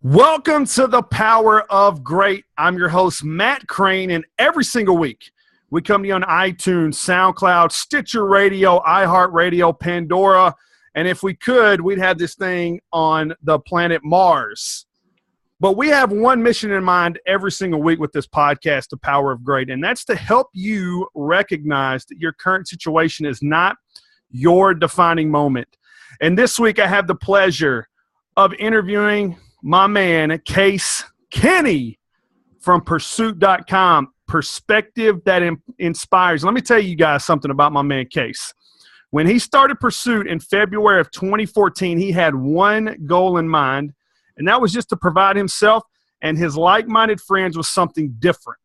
Welcome to the Power of Great. I'm your host, Matt Crane, and every single week we come to you on iTunes, SoundCloud, Stitcher Radio, iHeartRadio, Pandora, and if we could, we'd have this thing on the planet Mars. But we have one mission in mind every single week with this podcast, The Power of Great, and that's to help you recognize that your current situation is not your defining moment. And this week I have the pleasure of interviewing my man, Case Kenny from Pursuit.com, perspective that inspires. Let me tell you guys something about my man, Case. When he started Pursuit in February of 2014, he had one goal in mind, and that was just to provide himself and his like-minded friends with something different.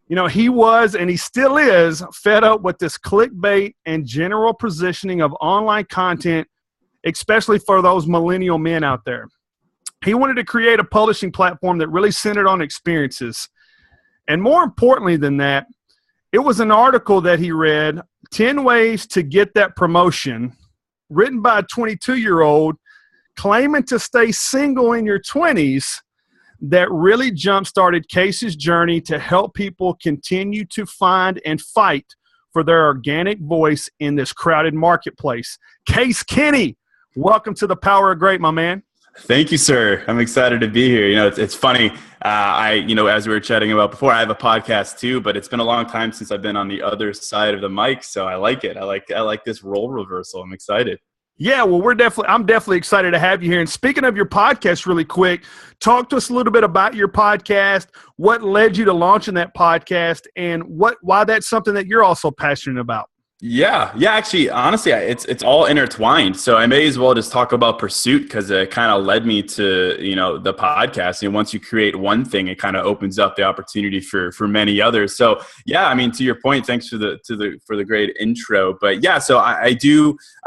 You know, he was, and he still is, fed up with this clickbait and general positioning of online content, especially for those millennial men out there. He wanted to create a publishing platform that really centered on experiences. And more importantly than that, it was an article that he read, 10 Ways to Get That Promotion, written by a 22-year-old claiming to stay single in your 20s, that really jump-started Case's journey to help people continue to find and fight for their organic voice in this crowded marketplace. Case Kenny, welcome to the Power of Great, my man. Thank you, sir. I'm excited to be here. You know, it's funny. As we were chatting about before, I have a podcast too, but it's been a long time since I've been on the other side of the mic. So I like it. I like this role reversal. I'm excited. Yeah, well, I'm definitely excited to have you here. And speaking of your podcast really quick, talk to us a little bit about your podcast, what led you to launching that podcast, and why that's something that you're also passionate about. Yeah. Actually, honestly, it's all intertwined. So I may as well just talk about Pursuit because it kind of led me to, the podcast. And once you create one thing, it kind of opens up the opportunity for many others. So yeah, I mean, to your point, thanks for the great intro. But yeah, so I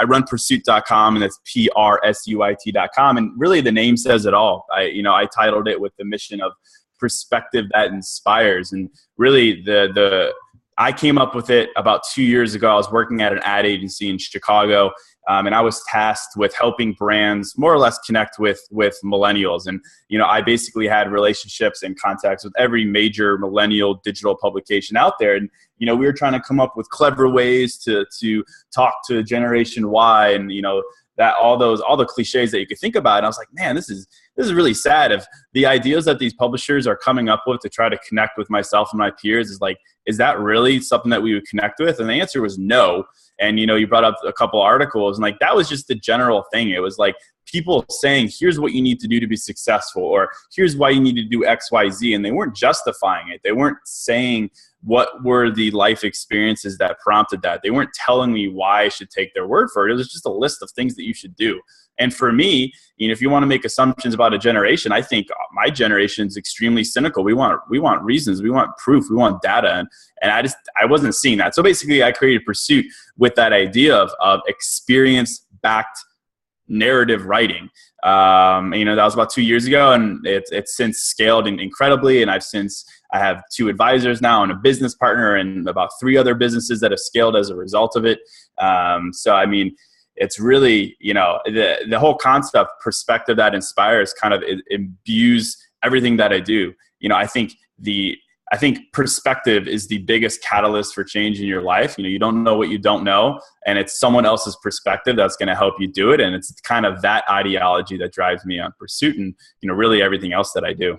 run Pursuit.com, and that's PRSUIT.com. And really the name says it all. I titled it with the mission of perspective that inspires. And really I came up with it about 2 years ago. I was working at an ad agency in Chicago, and I was tasked with helping brands more or less connect with millennials. And, I basically had relationships and contacts with every major millennial digital publication out there. And, we were trying to come up with clever ways to talk to Generation Y and, that all the cliches that you could think about. And I was like, man, this is really sad. If the ideas that these publishers are coming up with to try to connect with myself and my peers is that really something that we would connect with? And the answer was no. And, you brought up a couple articles, and that was just the general thing. It was like people saying, here's what you need to do to be successful, or here's why you need to do X, Y, Z. And they weren't justifying it. They weren't saying what were the life experiences that prompted that. They weren't telling me why I should take their word for it. It was just a list of things that you should do. And for me, if you want to make assumptions about a generation, I think my generation is extremely cynical. We want reasons, we want proof, we want data. And I wasn't seeing that. So basically I created Pursuit with that idea of experience-backed narrative writing. That was about 2 years ago, and it's since scaled incredibly. And I have 2 advisors now and a business partner and about 3 other businesses that have scaled as a result of it. So, I mean, it's really, the whole concept, perspective that inspires, kind of it imbues everything that I do. I think perspective is the biggest catalyst for change in your life. You don't know what you don't know, and it's someone else's perspective that's going to help you do it. And it's kind of that ideology that drives me on Pursuit and, really everything else that I do.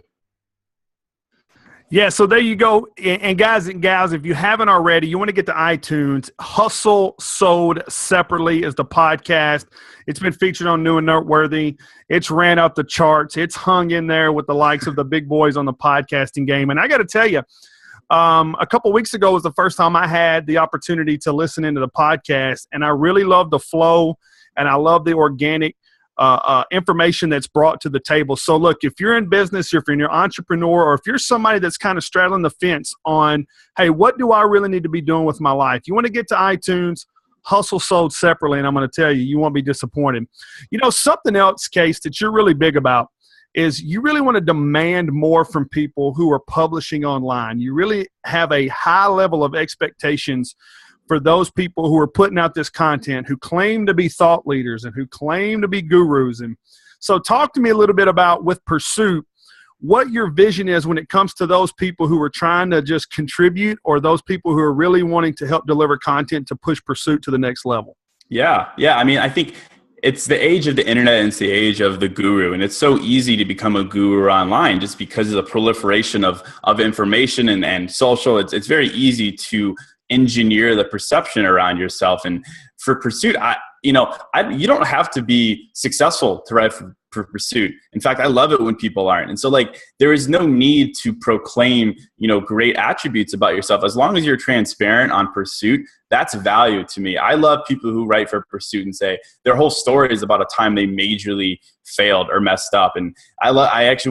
Yeah, so there you go. And guys and gals, if you haven't already, you want to get to iTunes. Hustle Sold Separately is the podcast. It's been featured on New and Noteworthy. It's ran up the charts. It's hung in there with the likes of the big boys on the podcasting game. And I got to tell you, a couple weeks ago was the first time I had the opportunity to listen into the podcast. And I really love the flow, and I love the organic information that's brought to the table. So look, if you're in business, if you're an entrepreneur, or if you're somebody that's kind of straddling the fence on, hey, what do I really need to be doing with my life? You want to get to iTunes, Hustle Sold Separately, and I'm going to tell you, you won't be disappointed. Something else, Case, that you're really big about is you really want to demand more from people who are publishing online. You really have a high level of expectations for those people who are putting out this content, who claim to be thought leaders and who claim to be gurus. And So talk to me a little bit about with Pursuit, what your vision is when it comes to those people who are trying to just contribute or those people who are really wanting to help deliver content to push Pursuit to the next level. Yeah. I mean, I think it's the age of the internet and it's the age of the guru. And it's so easy to become a guru online just because of the proliferation of information and social. It's very easy to engineer the perception around yourself. And for Pursuit, you don't have to be successful to write for Pursuit. In fact, I love it when people aren't. And so there is no need to proclaim, great attributes about yourself. As long as you're transparent on Pursuit, that's value to me. I love people who write for Pursuit and say their whole story is about a time they majorly failed or messed up. And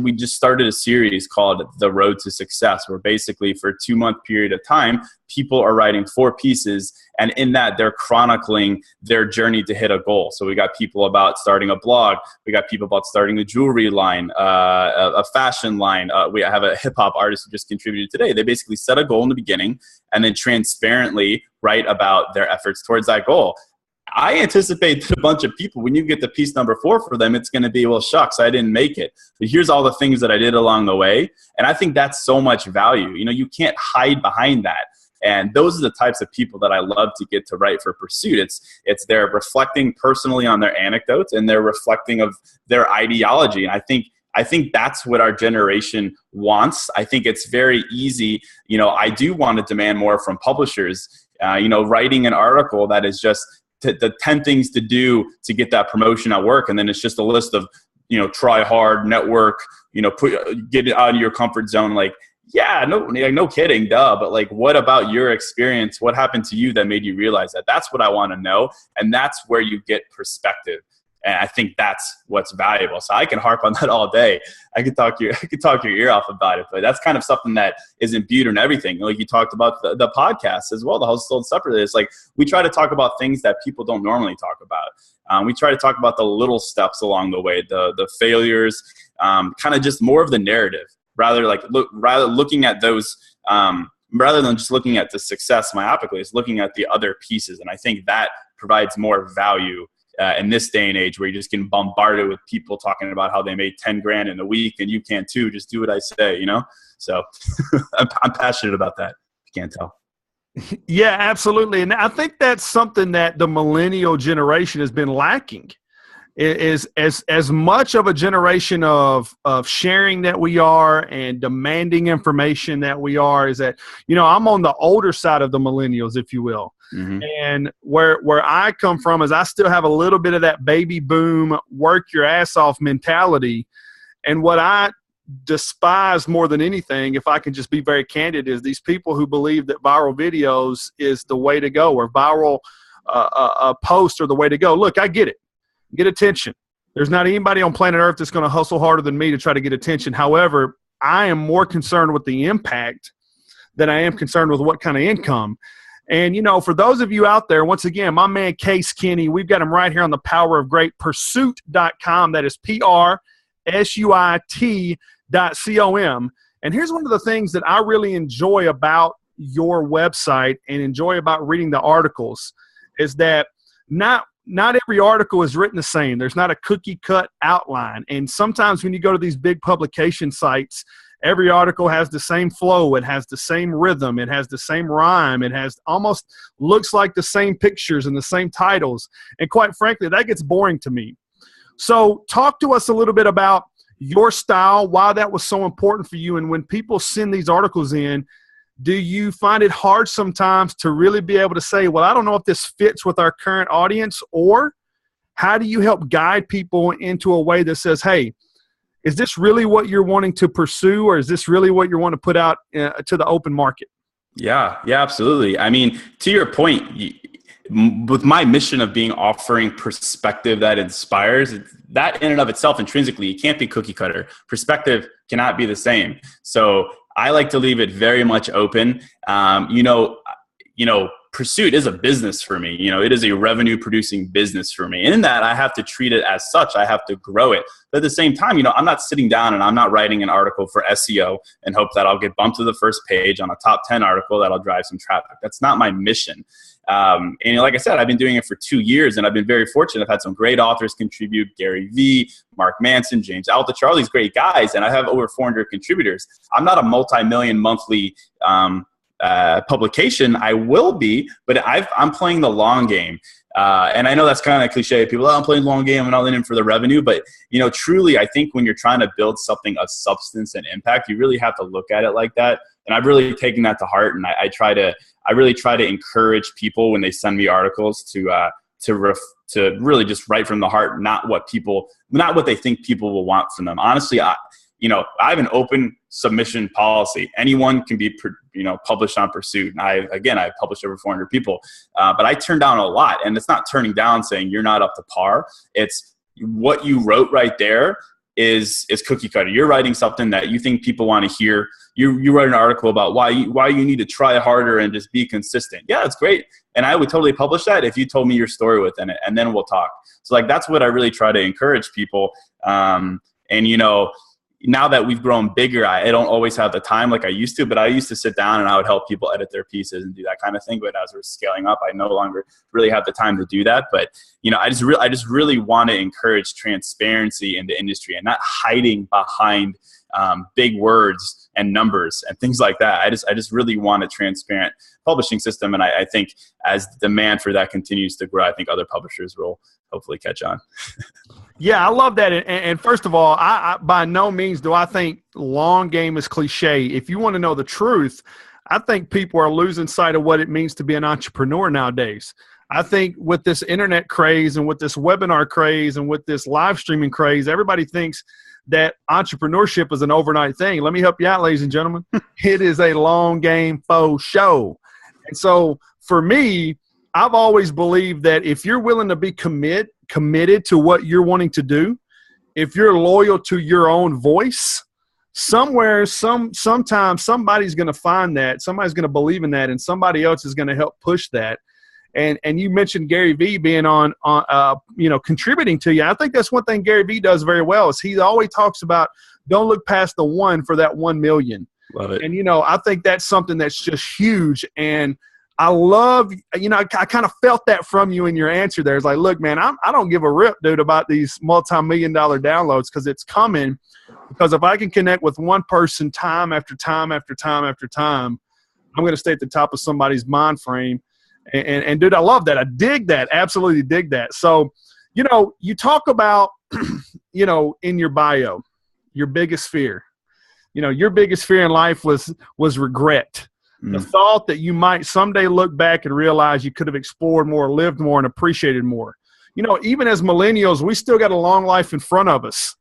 we just started a series called The Road to Success, where basically for a 2-month period of time, people are writing 4 pieces. And in that, they're chronicling their journey to hit a goal. So we got people about starting a blog. We got people about starting a jewelry line, a fashion line. We have a hip hop artist who just contributed today. They basically set a goal in the beginning and then transparently write about their efforts towards that goal. I anticipate that a bunch of people, when you get to piece number 4 for them, it's going to be, well, shucks, I didn't make it. But here's all the things that I did along the way. And I think that's so much value. You can't hide behind that. And those are the types of people that I love to get to write for Pursuit. It's they're reflecting personally on their anecdotes and they're reflecting of their ideology. And I think that's what our generation wants. I think it's very easy. I do want to demand more from publishers. Writing an article that is just the 10 things to do to get that promotion at work. And then it's just a list of, try hard, network, get it out of your comfort zone. Yeah, no kidding, duh. But what about your experience? What happened to you that made you realize that? That's what I want to know. And that's where you get perspective. And I think that's what's valuable. So I can harp on that all day. I could talk your ear off about it, but that's kind of something that is imbued in everything. Like you talked about the podcast as well, the host sold separately. It's we try to talk about things that people don't normally talk about. We try to talk about the little steps along the way, the failures, kind of just more of the narrative, rather looking at those, rather than just looking at the success myopically, it's looking at the other pieces. And I think that provides more value in this day and age where you're just getting bombarded with people talking about how they made 10 grand in a week and you can too. Just do what I say, So I'm passionate about that. If you can't tell. Yeah, absolutely. And I think that's something that the millennial generation has been lacking. Is as much of a generation of sharing that we are and demanding information that we are, is that, I'm on the older side of the millennials, if you will. Mm-hmm. And where I come from is I still have a little bit of that baby boom, work your ass off mentality. And what I despise more than anything, if I can just be very candid, is these people who believe that viral videos is the way to go, or viral posts are the way to go. Look, I get it. Get attention. There's not anybody on planet Earth that's going to hustle harder than me to try to get attention. However, I am more concerned with the impact than I am concerned with what kind of income. And, for those of you out there, once again, my man Case Kenny, we've got him right here on the Power of Great, Pursuit.com. That is PRSUIT.com. And here's one of the things that I really enjoy about your website and enjoy about reading the articles is that not every article is written the same. There's not a cookie cut outline. And sometimes when you go to these big publication sites, every article has the same flow. It has the same rhythm. It has the same rhyme. It has almost looks like the same pictures and the same titles. And quite frankly, that gets boring to me. So talk to us a little bit about your style, why that was so important for you. And when people send these articles in, do you find it hard sometimes to really be able to say, well, I don't know if this fits with our current audience, or how do you help guide people into a way that says, hey, is this really what you're wanting to pursue, or is this really what you want to put out to the open market? Yeah, absolutely. I mean, to your point, with my mission of offering perspective that inspires, that in and of itself intrinsically, it can't be cookie cutter. Perspective cannot be the same. So I like to leave it very much open. Pursuit is a business for me. It is a revenue producing business for me. And in that, I have to treat it as such. I have to grow it. But at the same time, I'm not sitting down and I'm not writing an article for SEO and hope that I'll get bumped to the first page on a top 10 article that'll drive some traffic. That's not my mission. And like I said, I've been doing it for 2 years and I've been very fortunate. I've had some great authors contribute, Gary Vee, Mark Manson, James Altucher, all these great guys. And I have over 400 contributors. I'm not a multi-million monthly publication. I will be, but I'm playing the long game. And I know that's kind of cliche. People, I'm playing the long game. I'm not in it for the revenue. But, truly, I think when you're trying to build something of substance and impact, you really have to look at it like that. And I've really taken that to heart. And I really try to encourage people when they send me articles to really just write from the heart, not what they think people will want from them. Honestly, I have an open submission policy. Anyone can be, published on Pursuit. And I published over 400 people, but I turn down a lot. And it's not turning down saying you're not up to par. It's what you wrote right there is cookie cutter. You're writing something that you think people want to hear. You write an article about why you need to try harder and just be consistent. Yeah, it's great. And I would totally publish that if you told me your story within it, and then we'll talk. So that's what I really try to encourage people. Now that we've grown bigger, I don't always have the time like I used to, but I used to sit down and I would help people edit their pieces and do that kind of thing. But as we're scaling up, I no longer really have the time to do that. But, I just really want to encourage transparency in the industry and not hiding behind big words and numbers and things like that. I just really want a transparent publishing system. And I think as the demand for that continues to grow, I think other publishers will hopefully catch on. Yeah, I love that. And first of all, I by no means do I think long game is cliche. If you want to know the truth, I think people are losing sight of what it means to be an entrepreneur nowadays. I think with this internet craze and with this webinar craze and with this live streaming craze, everybody thinks that entrepreneurship is an overnight thing. Let me help you out, ladies and gentlemen. It is a long game faux show. And so for me, I've always believed that if you're willing to be committed to what you're wanting to do, if you're loyal to your own voice, sometime somebody's going to find that, somebody's going to believe in that, and somebody else is going to help push that. And you mentioned Gary Vee being on contributing to you. I think that's one thing Gary Vee does very well is he always talks about don't look past the one for that 1 million. Love it. And, I think that's something that's just huge. And I love, I kind of felt that from you in your answer there. It's like, look, man, I don't give a rip, dude, about these multi-million-dollar downloads because it's coming. Because if I can connect with one person time after time after time after time, I'm going to stay at the top of somebody's mind frame. And dude, I love that. I dig that. Absolutely dig that. So, you talk about, in your bio, your biggest fear. Your biggest fear in life was regret. The thought that you might someday look back and realize you could have explored more, lived more, and appreciated more. Even as millennials, we still got a long life in front of us.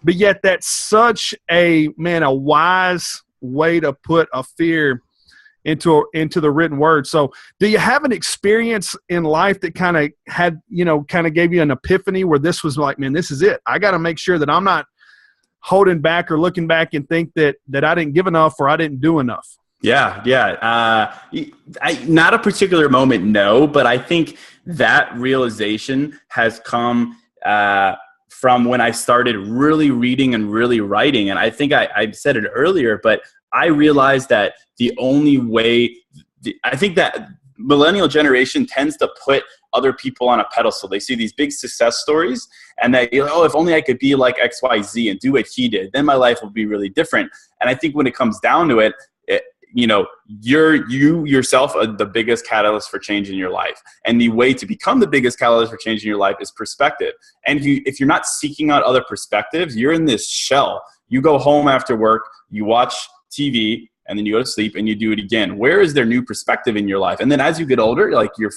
But yet that's such a wise way to put a fear into the written word. So do you have an experience in life that kind of gave you an epiphany where this was like, man, this is it. I got to make sure that I'm not holding back or looking back and think that I didn't give enough or I didn't do enough. Yeah. Not a particular moment, no, but I think that realization has come from when I started really reading and really writing. And I think I said it earlier, but I realized that the only way, I think that millennial generation tends to put other people on a pedestal. They see these big success stories and they, if only I could be like XYZ and do what he did, then my life will be really different. And I think when it comes down to it, you yourself are the biggest catalyst for change in your life. And the way to become the biggest catalyst for change in your life is perspective. And if you're not seeking out other perspectives, you're in this shell. You go home after work, you watch TV, and then you go to sleep and you do it again. Where is there new perspective in your life? And then as you get older, like your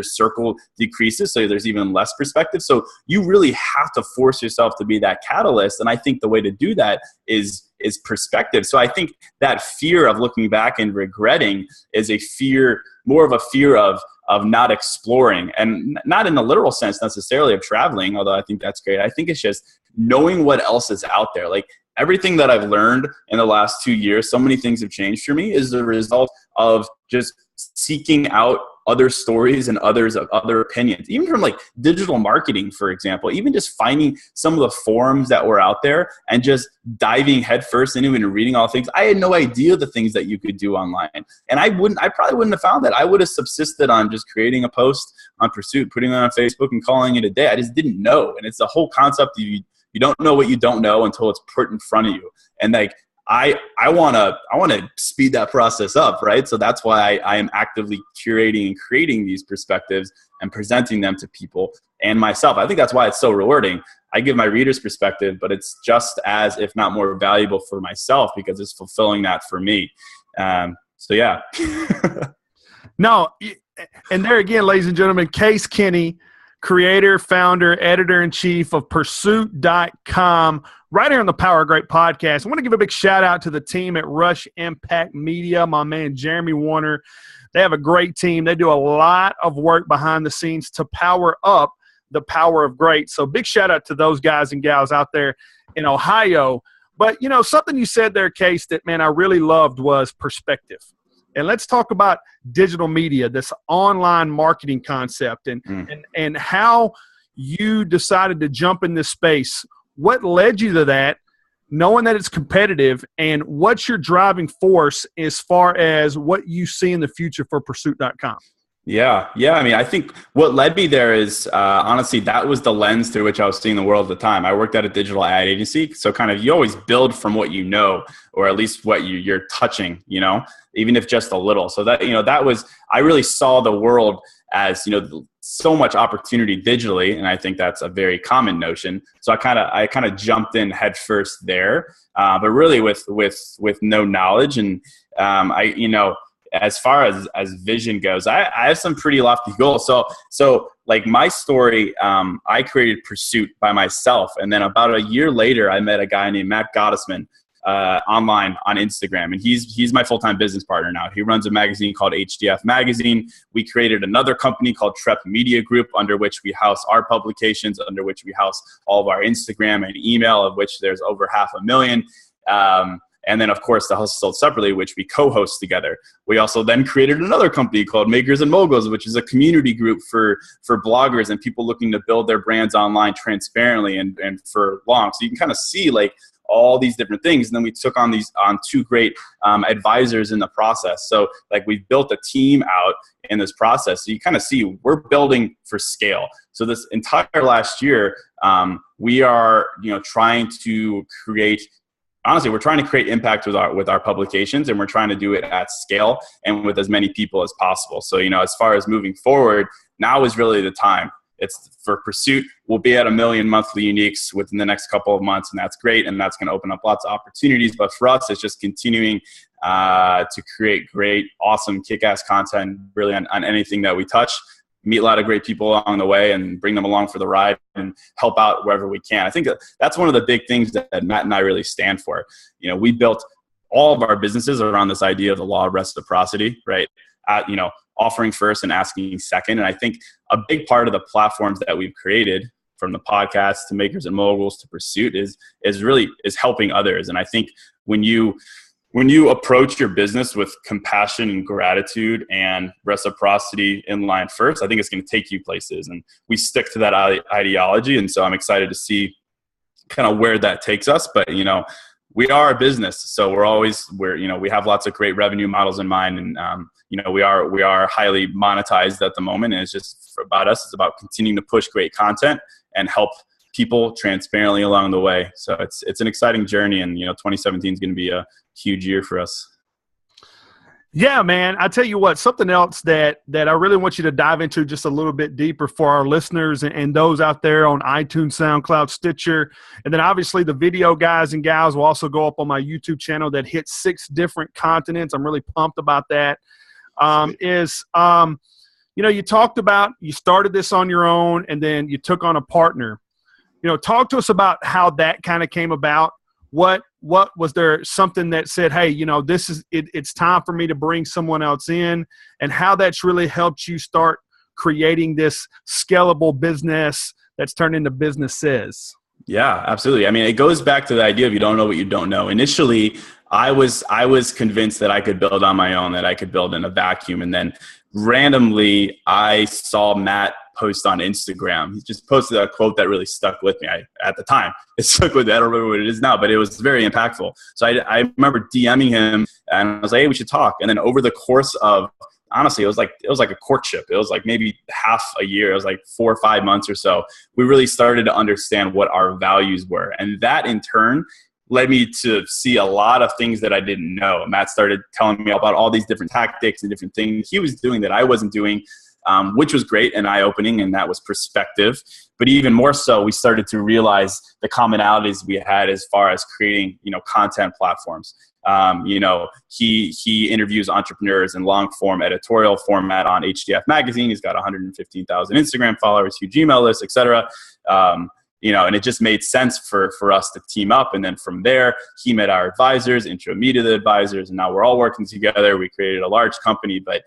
circle decreases, so there's even less perspective. So you really have to force yourself to be that catalyst. And I think the way to do that is perspective. So I think that fear of looking back and regretting is more of a fear of not exploring, and not in the literal sense necessarily of traveling, although I think that's great. I think it's just knowing what else is out there. Like everything that I've learned in the last 2 years, so many things have changed for me, is the result of just seeking out other stories and other opinions, even from like digital marketing, for example, even just finding some of the forums that were out there and just diving headfirst into it and reading all things. I had no idea the things that you could do online. And I probably wouldn't have found that. I would have subsisted on just creating a post on Pursuit, putting it on Facebook and calling it a day. I just didn't know. And it's the whole concept of you don't know what you don't know until it's put in front of you. And like, I want to speed that process up, right? So that's why I am actively curating and creating these perspectives and presenting them to people and myself. I think that's why it's so rewarding. I give my readers perspective, but it's just as, if not more valuable for myself because it's fulfilling that for me. So yeah. No, and there again, ladies and gentlemen, Case Kenny, creator, founder, editor-in-chief of Pursuit.com, right here on the Power of Great podcast. I want to give a big shout-out to the team at Rush Impact Media, my man Jeremy Warner. They have a great team. They do a lot of work behind the scenes to power up the power of great. So big shout-out to those guys and gals out there in Ohio. But, you know, something you said there, Case, that, man, I really loved was perspective. And let's talk about digital media, this online marketing concept, and how you decided to jump in this space. What led you to that, knowing that it's competitive, and what's your driving force as far as what you see in the future for Pursuit.com? Yeah. I mean, I think what led me there is, honestly, that was the lens through which I was seeing the world at the time. I worked at a digital ad agency. So kind of, you always build from what you know, or at least what you're touching, you know, even if just a little. So that, you know, that was, I really saw the world as, you know, so much opportunity digitally. And I think that's a very common notion. So I kind of jumped in head first there, but really with no knowledge. And as far as vision goes, I have some pretty lofty goals. So like my story, I created Pursuit by myself. And then about a year later, I met a guy named Matt Gottesman online on Instagram. And he's my full-time business partner now. He runs a magazine called HDF Magazine. We created another company called Trep Media Group, under which we house our publications, under which we house all of our Instagram and email, of which there's over 500,000. And then, of course, the house is sold separately, which we co-host together. We also then created another company called Makers and Moguls, which is a community group for bloggers and people looking to build their brands online transparently and for long. So you can kind of see like all these different things. And then we took on two great advisors in the process. So like we've built a team out in this process. So you kind of see we're building for scale. So this entire last year, we are, you know, trying to create. Honestly, we're trying to create impact with our publications, and we're trying to do it at scale and with as many people as possible. So, you know, as far as moving forward, now is really the time. It's for Pursuit. We'll be at 1 million monthly uniques within the next couple of months, and that's great. And that's going to open up lots of opportunities. But for us, it's just continuing to create great, awesome, kick-ass content really on anything that we touch. Meet a lot of great people along the way and bring them along for the ride and help out wherever we can. I think that's one of the big things that Matt and I really stand for. You know, we built all of our businesses around this idea of the law of reciprocity, right? You know, offering first and asking second. And I think a big part of the platforms that we've created, from the podcast to Makers and Moguls to Pursuit, is helping others. And I think when you approach your business with compassion and gratitude and reciprocity in line first, I think it's going to take you places. And we stick to that ideology. And so I'm excited to see kind of where that takes us. But, you know, we are a business. So we have lots of great revenue models in mind. And, you know, we are highly monetized at the moment. And it's just about us. It's about continuing to push great content and help people transparently along the way. So it's an exciting journey. And, you know, 2017 is going to be a huge year for us. Yeah, man. I tell you what, something else that I really want you to dive into just a little bit deeper for our listeners and those out there on iTunes, SoundCloud, Stitcher, and then obviously the video guys and gals will also go up on my YouTube channel that hits 6 different continents. I'm really pumped about that. You know, you talked about you started this on your own and then you took on a partner. You know, talk to us about how that kind of came about. What was there something that said, hey, you know, this is it, it's time for me to bring someone else in, and how that's really helped you start creating this scalable business that's turned into businesses? Yeah, absolutely. I mean, it goes back to the idea of you don't know what you don't know. Initially, I was convinced that I could build on my own, that I could build in a vacuum. And then randomly, I saw Matt post on Instagram. He just posted a quote that really stuck with me at the time. It stuck with me. I don't remember what it is now, but it was very impactful. So I remember DMing him, and I was like, hey, we should talk. And then over the course of, honestly, it was like a courtship. It was like maybe half a year. It was like 4 or 5 months or so. We really started to understand what our values were. And that in turn led me to see a lot of things that I didn't know. Matt started telling me about all these different tactics and different things he was doing that I wasn't doing, which was great and eye-opening, and that was perspective. But even more so, we started to realize the commonalities we had as far as creating, content platforms. He interviews entrepreneurs in long-form editorial format on HDF Magazine. He's got 115,000 Instagram followers, huge email list, et cetera. And it just made sense for us to team up. And then from there, he met our advisors, intro me to the advisors, and now we're all working together. We created a large company, but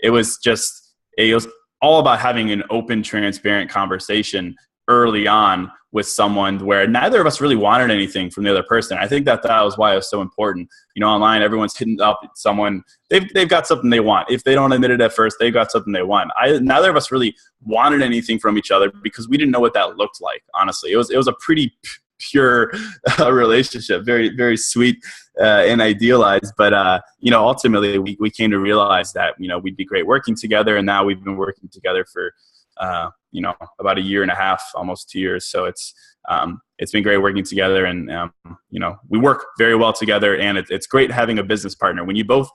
it was all about having an open, transparent conversation early on with someone where neither of us really wanted anything from the other person. I think that was why it was so important. Online, everyone's hitting up someone. They've got something they want. If they don't admit it at first, they've got something they want. Neither of us really wanted anything from each other because we didn't know what that looked like. Honestly, it was a pretty pure relationship, very, very sweet and idealized. But ultimately, we came to realize that we'd be great working together, and now we've been working together for about a year and a half, almost 2 years. So it's been great working together, and we work very well together, and it's great having a business partner. When you both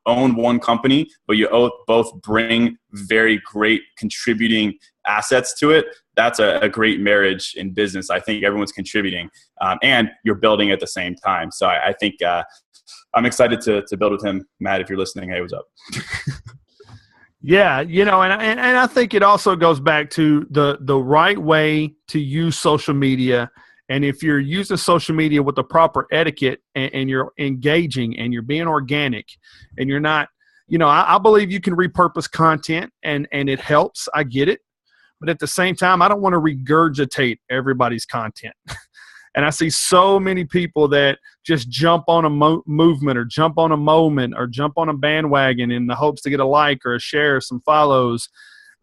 own one company, but you both bring very great contributing assets to it, that's a great marriage in business. I think everyone's contributing, and you're building at the same time. So I think I'm excited to build with him. Matt, if you're listening, hey, what's up? Yeah, and I think it also goes back to the right way to use social media. And if you're using social media with the proper etiquette and you're engaging and you're being organic and you're not, I believe you can repurpose content and it helps. I get it. But at the same time, I don't want to regurgitate everybody's content. And I see so many people that just jump on a movement or jump on a moment or jump on a bandwagon in the hopes to get a like or a share, some follows.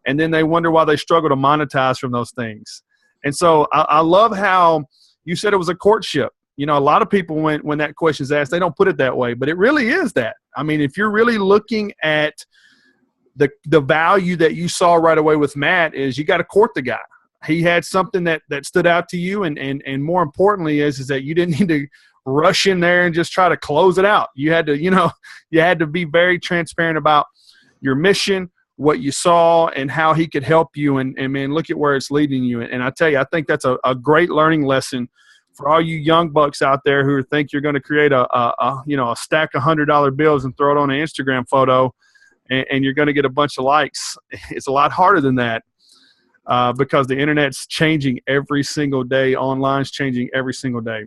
And then they wonder why they struggle to monetize from those things. And so I love how you said it was a courtship. A lot of people, when that question is asked, they don't put it that way, but it really is that. I mean, if you're really looking at the value that you saw right away with Matt is you got to court the guy. He had something that stood out to you, and more importantly is that you didn't need to rush in there and just try to close it out. You had to, you had to be very transparent about your mission, what you saw, and how he could help you. And man, look at where it's leading you. And I tell you, I think that's a great learning lesson for all you young bucks out there who think you're going to create a stack of $100 bills and throw it on an Instagram photo, and you're going to get a bunch of likes. It's a lot harder than that. Because the internet's changing every single day. Online's changing every single day.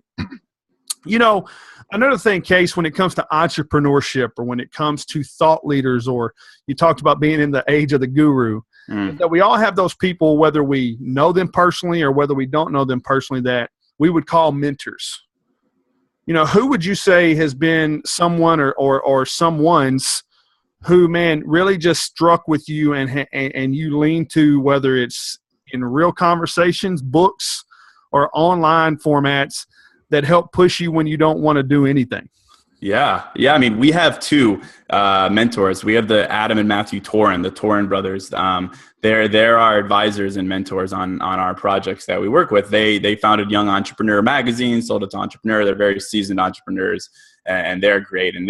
Another thing, Case, when it comes to entrepreneurship or when it comes to thought leaders, or you talked about being in the age of the guru, that we all have those people, whether we know them personally or whether we don't know them personally, that we would call mentors. Who would you say has been someone or someone's who, man, really just struck with you and you lean to, whether it's in real conversations, books, or online formats that help push you when you don't want to do anything? Yeah. I mean, we have two mentors. We have the Adam and Matthew Torin, the Torin brothers. They're our advisors and mentors on our projects that we work with. They founded Young Entrepreneur Magazine, sold it to Entrepreneur. They're very seasoned entrepreneurs, and they're great. And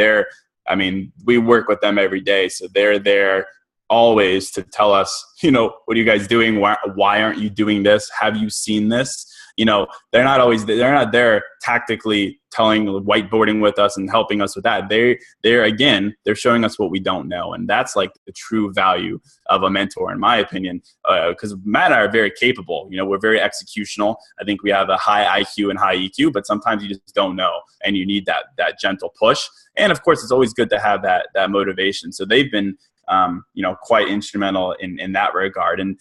we work with them every day. So they're there always to tell us, what are you guys doing? Why aren't you doing this? Have you seen this? They're not there tactically whiteboarding with us and helping us with that. They're showing us what we don't know. And that's like the true value of a mentor, in my opinion, because Matt and I are very capable. We're very executional. I think we have a high IQ and high EQ, but sometimes you just don't know, and you need that gentle push. And of course, it's always good to have that motivation. So they've been quite instrumental in that regard. And,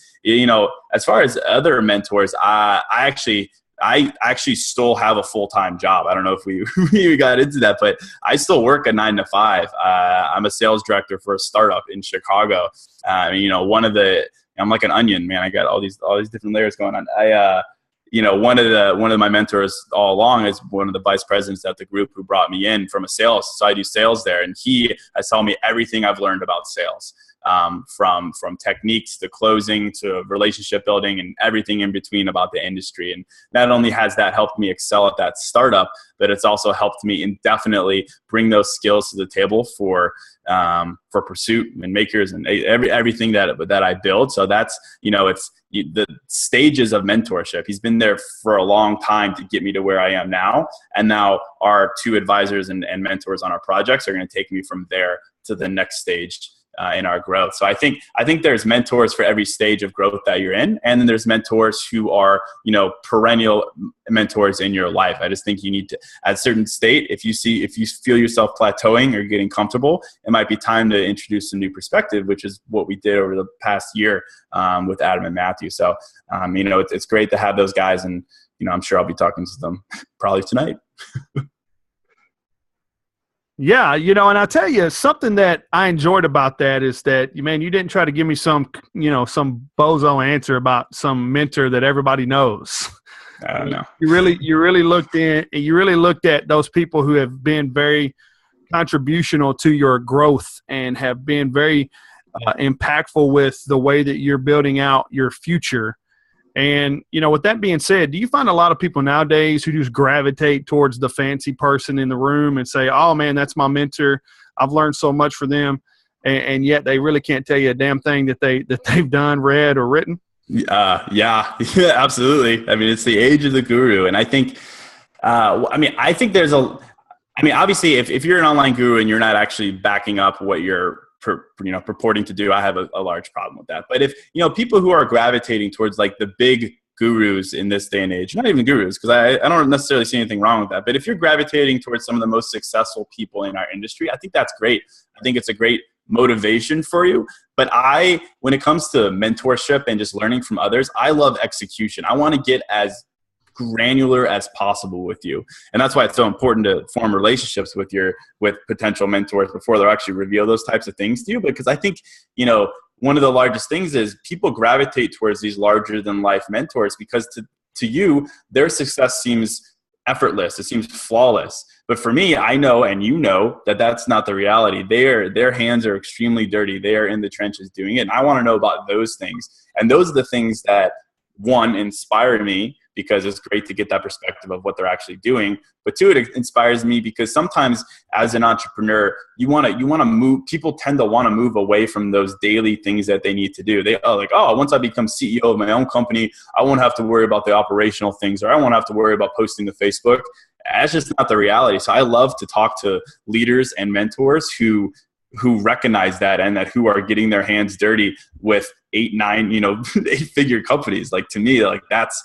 as far as other mentors, I actually I actually still have a full-time job. I don't know if we got into that, but I still work a 9 to 5. I'm a sales director for a startup in Chicago. I'm like an onion, man. I got all these different layers going on. One of my mentors all along is one of the vice presidents at the group who brought me in from a sales. So I do sales there, and he has told me everything I've learned about sales, from techniques to closing to relationship building and everything in between about the industry. And not only has that helped me excel at that startup, but it's also helped me indefinitely bring those skills to the table for Pursuit and Makers and everything that I build. So that's, it's the stages of mentorship. He's been there for a long time to get me to where I am now. And now our 2 advisors and mentors on our projects are going to take me from there to the next stage in our growth. So I think there's mentors for every stage of growth that you're in. And then there's mentors who are, perennial mentors in your life. I just think you need to, at a certain state, if you feel yourself plateauing or getting comfortable, it might be time to introduce a new perspective, which is what we did over the past year with Adam and Matthew. So, it's great to have those guys, and, I'm sure I'll be talking to them probably tonight. Yeah, and I'll tell you, something that I enjoyed about that is that, man, you didn't try to give me some bozo answer about some mentor that everybody knows. I don't know. You really looked at those people who have been very contributional to your growth and have been very impactful with the way that you're building out your future. And, with that being said, do you find a lot of people nowadays who just gravitate towards the fancy person in the room and say, oh, man, that's my mentor. I've learned so much from them. And yet they really can't tell you a damn thing that they've done, read, or written? Yeah, absolutely. I mean, it's the age of the guru. And I think, obviously, if you're an online guru and you're not actually backing up what you're purporting to do, I have a large problem with that. But if, people who are gravitating towards like the big gurus in this day and age, not even gurus, because I don't necessarily see anything wrong with that. But if you're gravitating towards some of the most successful people in our industry, I think that's great. I think it's a great motivation for you. But when it comes to mentorship and just learning from others, I love execution. I want to get as granular as possible with you. And that's why it's so important to form relationships with potential mentors before they'll actually reveal those types of things to you. Because I think, one of the largest things is people gravitate towards these larger than life mentors because to you, their success seems effortless. It seems flawless. But for me, I know, and that that's not the reality. Their hands are extremely dirty. They are in the trenches doing it. And I want to know about those things. And those are the things that, one, inspire me, because it's great to get that perspective of what they're actually doing. But 2, it inspires me because sometimes as an entrepreneur, you want to move. People tend to want to move away from those daily things that they need to do. They are like, once I become CEO of my own company, I won't have to worry about the operational things, or I won't have to worry about posting to Facebook. That's just not the reality. So I love to talk to leaders and mentors who recognize that and that who are getting their hands dirty with 8, 9, 8-figure companies. Like, to me, like that's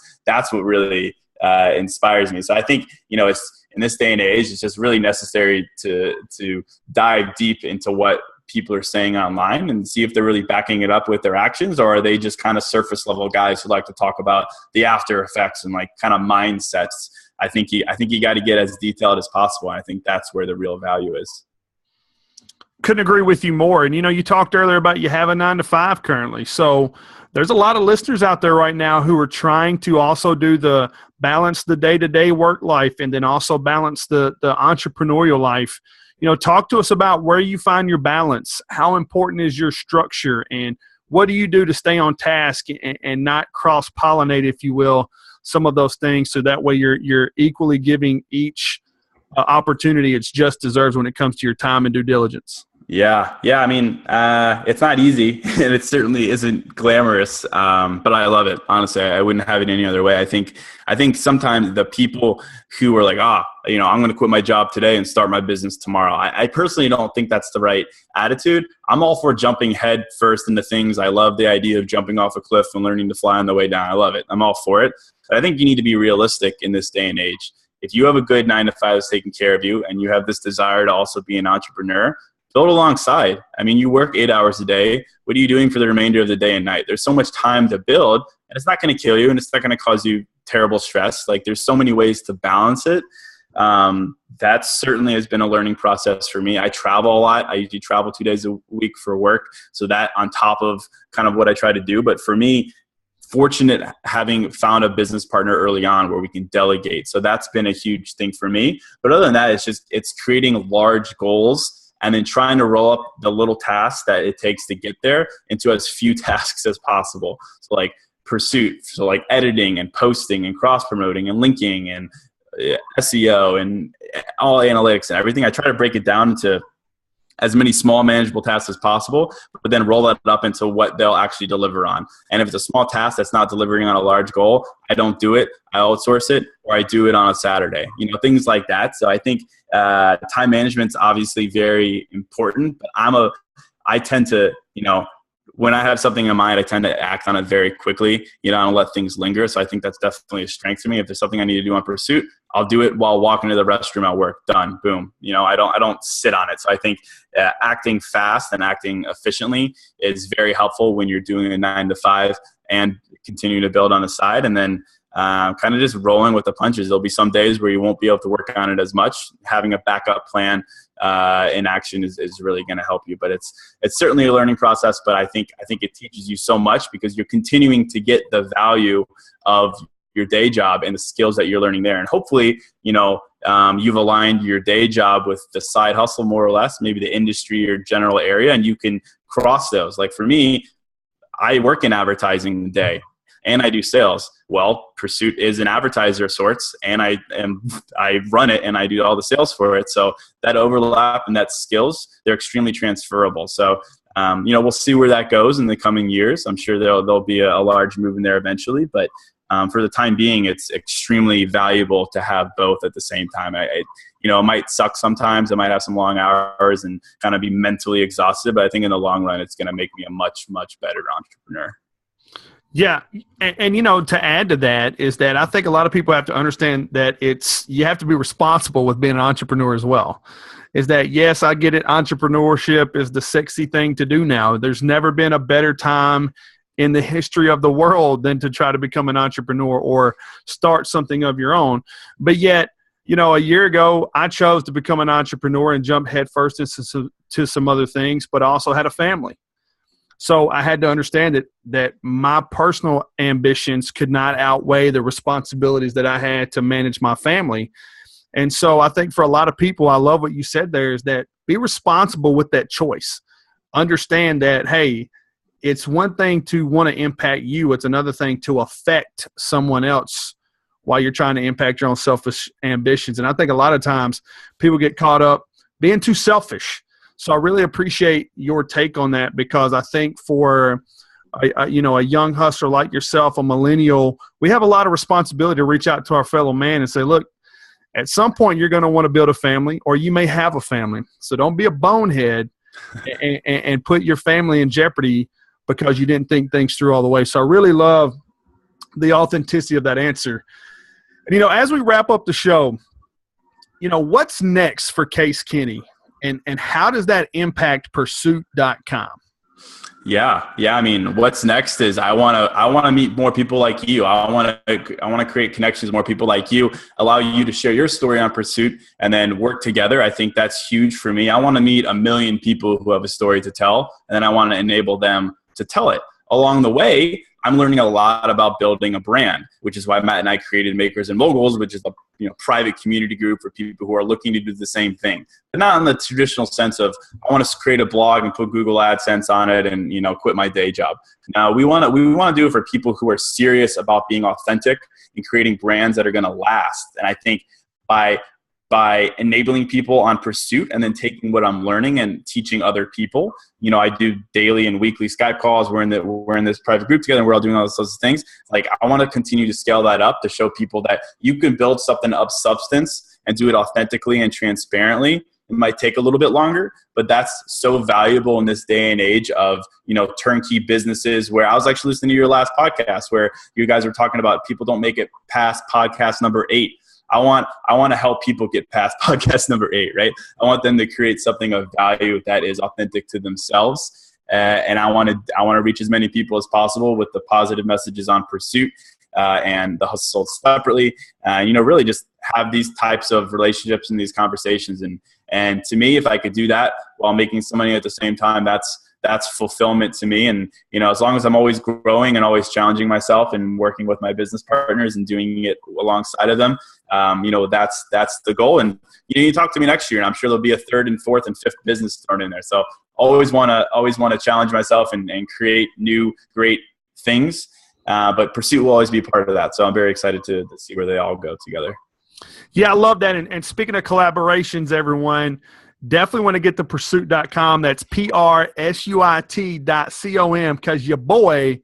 what really inspires me. So I think, it's in this day and age, it's just really necessary to dive deep into what people are saying online and see if they're really backing it up with their actions, or are they just kind of surface level guys who like to talk about the after effects and like kind of mindsets. I think you got to get as detailed as possible. I think that's where the real value is. Couldn't agree with you more. And, you talked earlier about you have a 9 to 5 currently. So there's a lot of listeners out there right now who are trying to also balance the day-to-day work life and then also balance the entrepreneurial life. Talk to us about where you find your balance. How important is your structure, and what do you do to stay on task and not cross-pollinate, if you will, some of those things, so that way you're equally giving each opportunity its just deserves when it comes to your time and due diligence? Yeah. I mean, it's not easy, and it certainly isn't glamorous, but I love it. Honestly, I wouldn't have it any other way. I think sometimes the people who are like, I'm going to quit my job today and start my business tomorrow. I personally don't think that's the right attitude. I'm all for jumping head first into things. I love the idea of jumping off a cliff and learning to fly on the way down. I love it. I'm all for it. But I think you need to be realistic in this day and age. If you have a good 9 to 5 that's taking care of you, and you have this desire to also be an entrepreneur, build alongside. I mean, you work 8 hours a day. What are you doing for the remainder of the day and night? There's so much time to build, and it's not going to kill you, and it's not going to cause you terrible stress. Like there's so many ways to balance it. That certainly has been a learning process for me. I travel a lot. I usually travel 2 days a week for work. So that on top of kind of what I try to do. But for me, fortunate having found a business partner early on where we can delegate. So that's been a huge thing for me. But other than that, it's creating large goals and then trying to roll up the little tasks that it takes to get there into as few tasks as possible. So like pursuit, so like editing and posting and cross promoting and linking and SEO and all analytics and everything. I try to break it down into as many small manageable tasks as possible, but then roll that up into what they'll actually deliver on. And if it's a small task that's not delivering on a large goal, I don't do it. I outsource it, or I do it on a Saturday, things like that. So I think time management's obviously very important, but I tend to, when I have something in mind, I tend to act on it very quickly. I don't let things linger. So I think that's definitely a strength to me. If there's something I need to do on pursuit, I'll do it while walking to the restroom at work. Done. Boom. I don't sit on it. So I think acting fast and acting efficiently is very helpful when you're doing a 9 to 5 and continue to build on the side. And then kind of just rolling with the punches. There'll be some days where you won't be able to work on it as much. Having a backup plan in action is really going to help you. But it's certainly a learning process. But I think it teaches you so much because you're continuing to get the value of your day job and the skills that you're learning there. And hopefully, you've aligned your day job with the side hustle more or less, maybe the industry or general area, and you can cross those. Like for me, I work in advertising today and I do sales. Well, Pursuit is an advertiser of sorts, and I run it and I do all the sales for it. So that overlap and that skills, they're extremely transferable. So, we'll see where that goes in the coming years. I'm sure there'll be a large move in there eventually, but for the time being, it's extremely valuable to have both at the same time. It might suck sometimes. I might have some long hours and kind of be mentally exhausted, but I think in the long run, it's going to make me a much, much better entrepreneur. Yeah. And to add to that is that I think a lot of people have to understand that you have to be responsible with being an entrepreneur as well. Is that, yes, I get it. Entrepreneurship is the sexy thing to do now. There's never been a better time in the history of the world than to try to become an entrepreneur or start something of your own. But yet, a year ago, I chose to become an entrepreneur and jump headfirst into some other things, but I also had a family. So I had to understand that my personal ambitions could not outweigh the responsibilities that I had to manage my family. And so I think for a lot of people, I love what you said there, is that be responsible with that choice. Understand that, hey, it's one thing to want to impact you. It's another thing to affect someone else while you're trying to impact your own selfish ambitions. And I think a lot of times people get caught up being too selfish. So I really appreciate your take on that, because I think for a young hustler like yourself, a millennial, we have a lot of responsibility to reach out to our fellow man and say, look, at some point you're going to want to build a family, or you may have a family. So don't be a bonehead and put your family in jeopardy because you didn't think things through all the way. So I really love the authenticity of that answer. And, as we wrap up the show, what's next for Case Kenny? And how does that impact Pursuit.com? Yeah. I mean, what's next is I want to meet more people like you. I want to create connections with more people like you, allow you to share your story on Pursuit, and then work together. I think that's huge for me. I want to meet 1 million people who have a story to tell, and then I want to enable them to tell it. Along the way, I'm learning a lot about building a brand, which is why Matt and I created Makers and Moguls, which is a private community group for people who are looking to do the same thing. But not in the traditional sense of I want to create a blog and put Google AdSense on it and quit my day job. Now we want to do it for people who are serious about being authentic and creating brands that are going to last. And I think by enabling people on Pursuit and then taking what I'm learning and teaching other people. I do daily and weekly Skype calls. We're in this private group together and we're all doing all those sorts of things. Like, I want to continue to scale that up to show people that you can build something of substance and do it authentically and transparently. It might take a little bit longer, but that's so valuable in this day and age of, turnkey businesses, where I was actually listening to your last podcast where you guys were talking about people don't make it past podcast number 8. I want to help people get past podcast number 8, right? I want them to create something of value that is authentic to themselves. And I want to reach as many people as possible with the positive messages on Pursuit. and the hustle sold separately. Really just have these types of relationships and these conversations. And to me, if I could do that while making some money at the same time, that's fulfillment to me. And, as long as I'm always growing and always challenging myself and working with my business partners and doing it alongside of them, that's the goal. And, you talk to me next year and I'm sure there'll be a third and fourth and fifth business thrown in there. So always want to challenge myself and create new, great things. But pursuit will always be part of that. So I'm very excited to see where they all go together. Yeah, I love that. And speaking of collaborations, everyone, definitely want to get to pursuit.com. That's PRSUIT.com, because your boy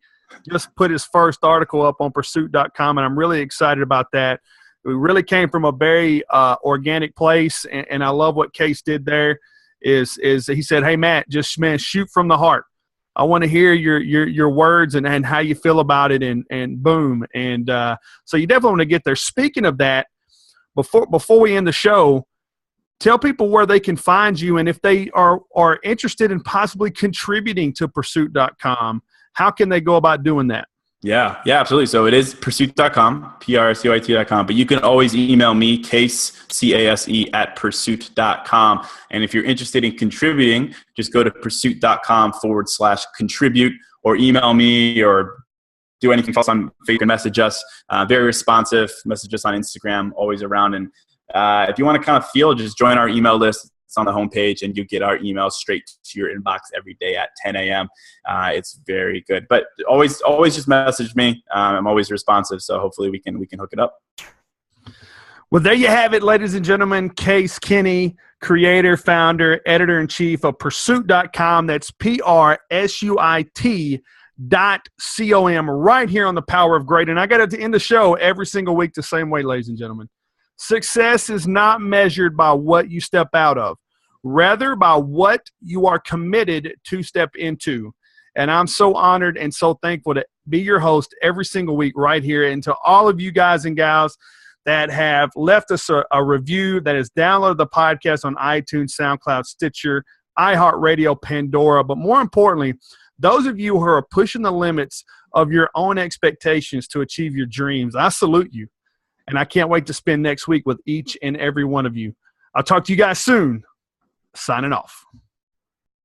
just put his first article up on pursuit.com, and I'm really excited about that. We really came from a very organic place, and I love what Case did there is he said, hey, Matt, shoot from the heart. I want to hear your words and how you feel about it, and boom. And so you definitely want to get there. Speaking of that, before we end the show, tell people where they can find you, and if they are interested in possibly contributing to Pursuit.com, how can they go about doing that? Yeah, absolutely. So it is Pursuit.com, PRSUIT.com, but you can always email me, Case, CASE, at Pursuit.com. And if you're interested in contributing, just go to Pursuit.com/contribute, or email me, or do anything else on Facebook. You can message us. Very responsive. Message us on Instagram, always around. And if you want to kind of just join our email list. It's on the homepage, and you get our emails straight to your inbox every day at 10 a.m. It's very good. But always just message me. I'm always responsive, so hopefully we can hook it up. Well, there you have it, ladies and gentlemen. Case Kenny, creator, founder, editor-in-chief of Pursuit.com. That's PRSUIT.com, right here on The Power of Great. And I got to end the show every single week the same way, ladies and gentlemen. Success is not measured by what you step out of, rather by what you are committed to step into. And I'm so honored and so thankful to be your host every single week right here. And to all of you guys and gals that have left us a review, that has downloaded the podcast on iTunes, SoundCloud, Stitcher, iHeartRadio, Pandora. But more importantly, those of you who are pushing the limits of your own expectations to achieve your dreams, I salute you. And I can't wait to spend next week with each and every one of you. I'll talk to you guys soon. Signing off.